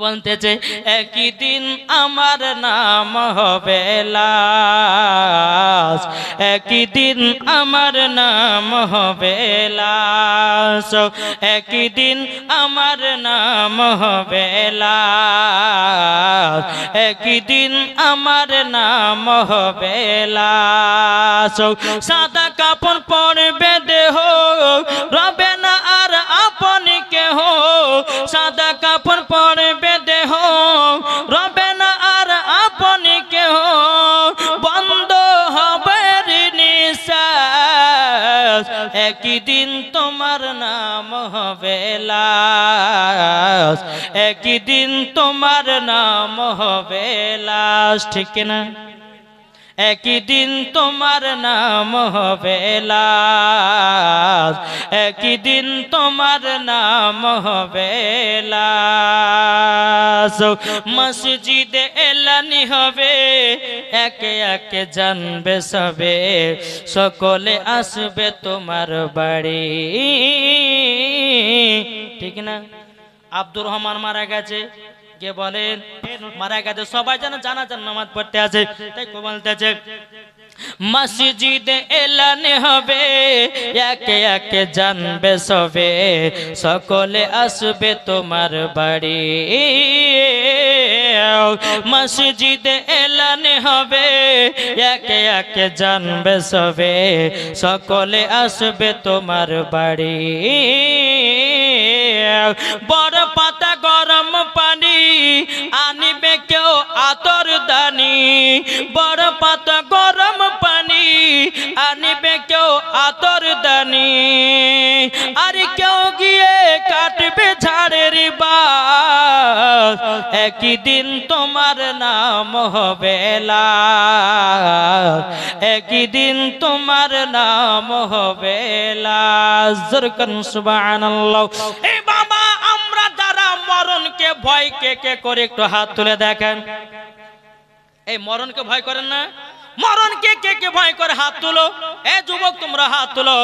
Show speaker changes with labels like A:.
A: বলতেছে একই দিন আমার নাম হবে লাশ, একই দিন আমার নাম হবে লাশ, একই দিন আমার নাম হবে লাশ, একই দিন আমার নাম হবে লাশ। সাদা কাপড় পরবে দেহ, রবে না আর আপন কেহ, সাদা কাপড় পরবে দেহ, রবে না আর আপন কেহ, বন্ধ হবে নিঃশ্বাস, একই দিন তোমার নাম হবে লাশ, একই দিন তোমার নাম হবে লাশ। ঠিক না? একই দিন তোমার নাম হবে লাশ, একই দিন তোমার নাম হবে লাশ। মসজিদে এলানি হবে, একে একে জানবে সবে, সকলে আসবে তোমার বাড়ি। ঠিক না? আব্দুর রহমান মারা গেছে, কে বলেন মারা গেছে, সবাই যেন জানাজার নামাজ পড়তে আছে, তাই কো বলতেছে মসজিদে এলান হবে, একে একে জানবে সবে, সকলে আসবে তোমার বাড়ি। মসজিদে এলান হবে, একে একে জানবে সবে, সকলে আসবে তোমার বাড়ি। বড় পাতা গরম পানি আনিবে কেউ আতর দানি, বড় পাতা গরম পানি আনিবে কেউ আতর দানি, আর কেউ গিয়ে কাটবে ঝাড়ের বাস, একই দিন তোমার নাম হবে লাশ, একই দিন তোমার নাম হবে লাশ। সুবহানাল্লাহ। এই বাবা, আমরা যারা মরণকে ভয় কে কে করে একটু হাত তুলে দেখেন। এই মরণকে ভয় করেন না? মরণকে কে কে ভয় করে হাত তুলো। এ যুবক তোমরা হাত তুলো।